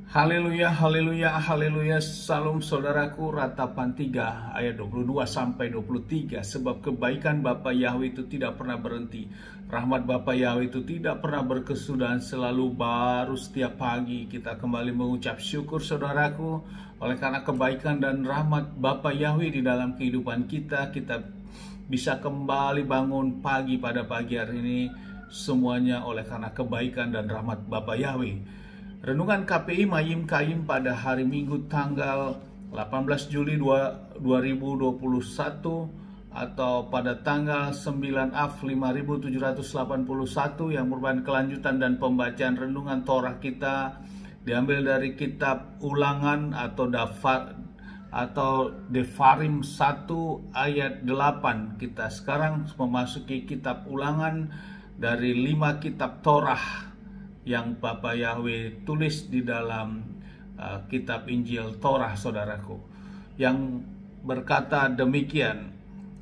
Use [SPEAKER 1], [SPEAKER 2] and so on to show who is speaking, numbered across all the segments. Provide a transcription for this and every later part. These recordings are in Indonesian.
[SPEAKER 1] Haleluya, haleluya, haleluya. Salam saudaraku, Ratapan 3 ayat 22 sampai 23. Sebab kebaikan Bapa Yahweh itu tidak pernah berhenti. Rahmat Bapa Yahweh itu tidak pernah berkesudahan, selalu baru setiap pagi. Kita kembali mengucap syukur saudaraku, oleh karena kebaikan dan rahmat Bapa Yahweh di dalam kehidupan kita. Kita bisa kembali bangun pagi pada pagi hari ini, semuanya oleh karena kebaikan dan rahmat Bapa Yahweh. Renungan KPI Mayim Kaim pada hari Minggu tanggal 18 Juli 2021 atau pada tanggal 9 Av 5781 yang merupakan kelanjutan dan pembacaan renungan Torah kita diambil dari kitab Ulangan atau Devarim 1 ayat 8. Kita sekarang memasuki kitab Ulangan dari 5 kitab Torah yang Bapa Yahweh tulis di dalam kitab Injil Torah, saudaraku, yang berkata demikian: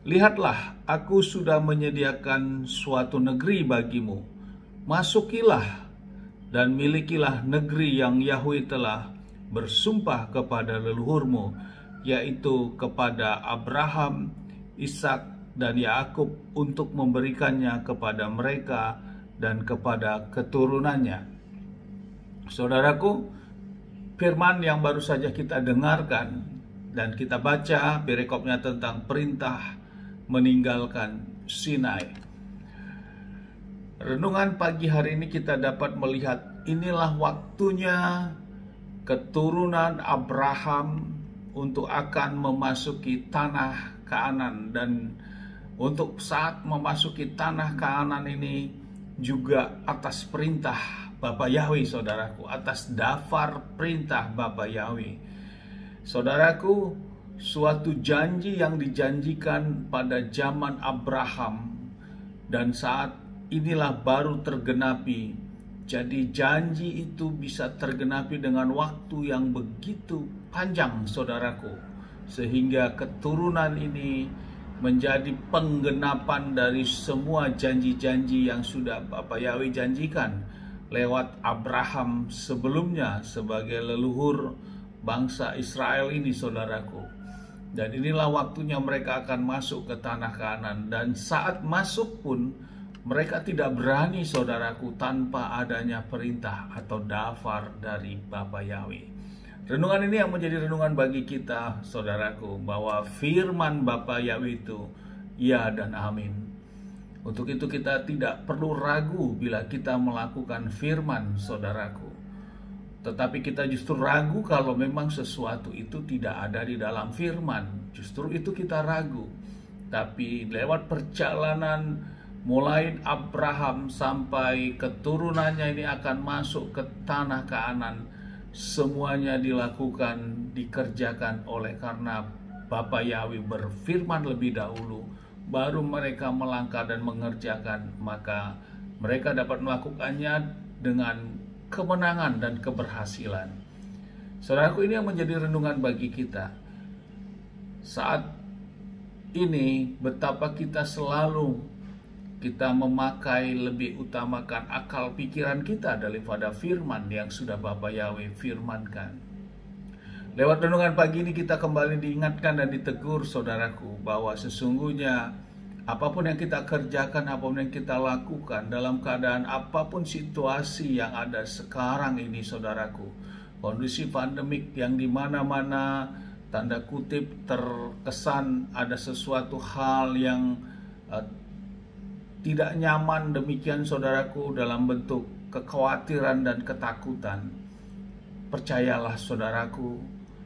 [SPEAKER 1] "Lihatlah, aku sudah menyediakan suatu negeri bagimu. Masukilah dan milikilah negeri yang Yahweh telah bersumpah kepada leluhurmu, yaitu kepada Abraham, Ishak, dan Yakub, untuk memberikannya kepada mereka dan kepada keturunannya." Saudaraku, firman yang baru saja kita dengarkan dan kita baca perikopnya tentang perintah meninggalkan Sinai. Renungan pagi hari ini kita dapat melihat inilah waktunya keturunan Abraham untuk akan memasuki tanah Kanaan, dan untuk saat memasuki tanah Kanaan ini juga atas perintah Bapa Yahweh, saudaraku, atas daftar perintah Bapa Yahweh. Saudaraku, suatu janji yang dijanjikan pada zaman Abraham dan saat inilah baru tergenapi. Jadi janji itu bisa tergenapi dengan waktu yang begitu panjang, saudaraku, sehingga keturunan ini menjadi penggenapan dari semua janji-janji yang sudah Bapa Yahweh janjikan lewat Abraham sebelumnya sebagai leluhur bangsa Israel ini, saudaraku. Dan inilah waktunya mereka akan masuk ke tanah Kanaan, dan saat masuk pun mereka tidak berani, saudaraku, tanpa adanya perintah atau daftar dari Bapa Yahweh. Renungan ini yang menjadi renungan bagi kita, saudaraku, bahwa firman Bapa Yahweh itu ya dan amin. Untuk itu kita tidak perlu ragu bila kita melakukan firman, saudaraku. Tetapi kita justru ragu kalau memang sesuatu itu tidak ada di dalam firman. Justru itu kita ragu. Tapi lewat perjalanan mulai Abraham sampai keturunannya ini akan masuk ke tanah Kanaan, semuanya dilakukan, dikerjakan oleh karena Bapa Yahweh berfirman lebih dahulu, baru mereka melangkah dan mengerjakan, maka mereka dapat melakukannya dengan kemenangan dan keberhasilan. Saudaraku, ini yang menjadi renungan bagi kita. Saat ini betapa kita selalu memakai, lebih utamakan akal pikiran kita daripada firman yang sudah Bapa Yahweh firmankan. Lewat renungan pagi ini kita kembali diingatkan dan ditegur, saudaraku, bahwa sesungguhnya apapun yang kita kerjakan, apapun yang kita lakukan, dalam keadaan apapun situasi yang ada sekarang ini, saudaraku, kondisi pandemik yang dimana-mana tanda kutip terkesan ada sesuatu hal yang tidak nyaman demikian, saudaraku, dalam bentuk kekhawatiran dan ketakutan. Percayalah, saudaraku,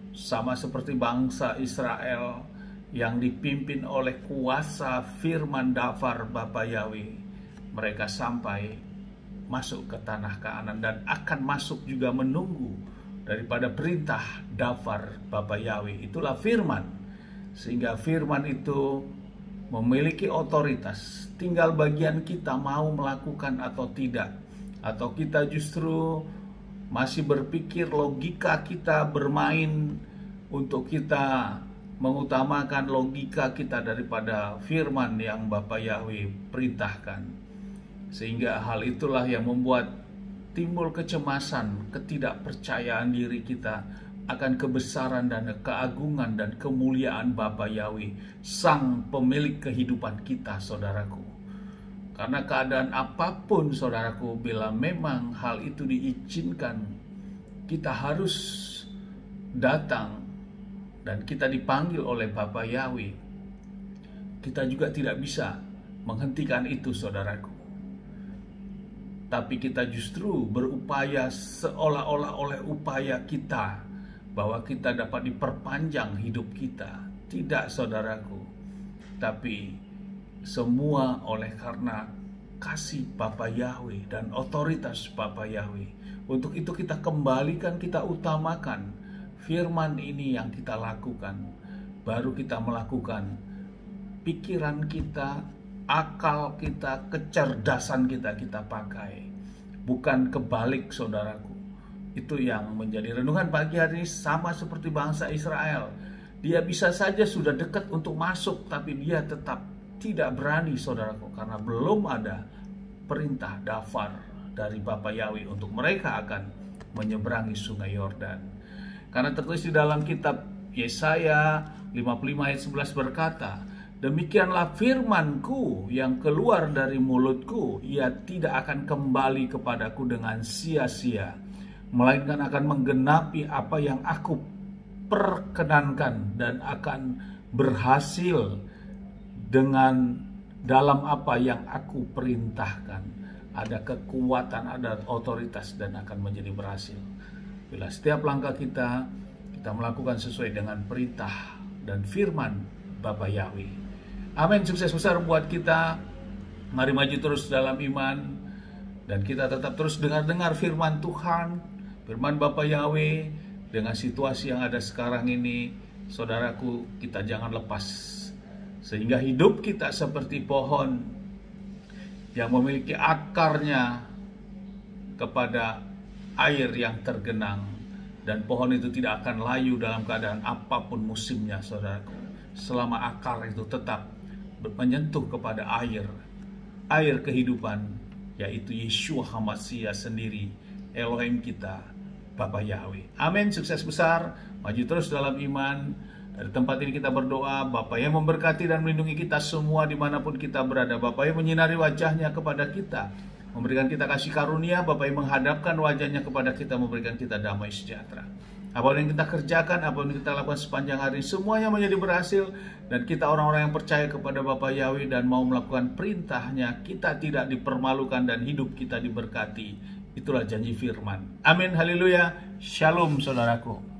[SPEAKER 1] sama seperti bangsa Israel yang dipimpin oleh kuasa firman daftar Bapa Yahweh, mereka sampai masuk ke tanah Kanaan dan akan masuk juga menunggu daripada perintah daftar Bapa Yahweh. Itulah firman, sehingga firman itu memiliki otoritas. Tinggal bagian kita mau melakukan atau tidak, atau kita justru masih berpikir logika kita bermain untuk kita mengutamakan logika kita daripada firman yang Bapa Yahweh perintahkan. Sehingga hal itulah yang membuat timbul kecemasan, ketidakpercayaan diri kita akan kebesaran dan keagungan dan kemuliaan Bapa Yahweh, Sang Pemilik kehidupan kita, saudaraku. Karena keadaan apapun, saudaraku, bila memang hal itu diizinkan, kita harus datang dan kita dipanggil oleh Bapa Yahweh. Kita juga tidak bisa menghentikan itu, saudaraku. Tapi kita justru berupaya seolah-olah oleh upaya kita bahwa kita dapat diperpanjang hidup kita. Tidak, saudaraku. Tapi semua oleh karena kasih Bapa Yahweh dan otoritas Bapa Yahweh. Untuk itu kita kembalikan, kita utamakan firman ini yang kita lakukan. Baru kita melakukan pikiran kita, akal kita, kecerdasan kita pakai. Bukan kebalik, saudaraku. Itu yang menjadi renungan pagi hari ini, sama seperti bangsa Israel. Dia bisa saja sudah dekat untuk masuk, tapi dia tetap tidak berani, saudaraku, karena belum ada perintah dafar dari Bapa Yahweh untuk mereka akan menyeberangi sungai Yordan. Karena tertulis di dalam kitab Yesaya 55 ayat 11 berkata, "Demikianlah firman-Ku yang keluar dari mulut-Ku, ia tidak akan kembali kepadaku dengan sia-sia, melainkan akan menggenapi apa yang Aku perkenankan dan akan berhasil dengan dalam apa yang Aku perintahkan." Ada kekuatan, ada otoritas, dan akan menjadi berhasil. Bila setiap langkah kita melakukan sesuai dengan perintah dan firman Bapa Yahweh. Amin, sukses besar buat kita. Mari maju terus dalam iman, dan kita tetap terus dengar firman Tuhan, firman Bapa Yahweh. Dengan situasi yang ada sekarang ini, saudaraku, kita jangan lepas, sehingga hidup kita seperti pohon yang memiliki akarnya kepada air yang tergenang, dan pohon itu tidak akan layu dalam keadaan apapun musimnya, saudaraku, selama akar itu tetap menyentuh kepada air kehidupan, yaitu Yeshua HaMashiach sendiri, Elohim kita, Bapa Yahweh. Amin, sukses besar, maju terus dalam iman. Dari tempat ini kita berdoa, Bapa yang memberkati dan melindungi kita semua dimanapun kita berada. Bapa yang menyinari wajahnya kepada kita, memberikan kita kasih karunia. Bapa yang menghadapkan wajahnya kepada kita, memberikan kita damai sejahtera. Apa yang kita kerjakan, apa yang kita lakukan sepanjang hari, semuanya menjadi berhasil. Dan kita orang-orang yang percaya kepada Bapa Yahweh dan mau melakukan perintahnya, kita tidak dipermalukan dan hidup kita diberkati. Itulah janji firman. Amin, haleluya, shalom, saudaraku.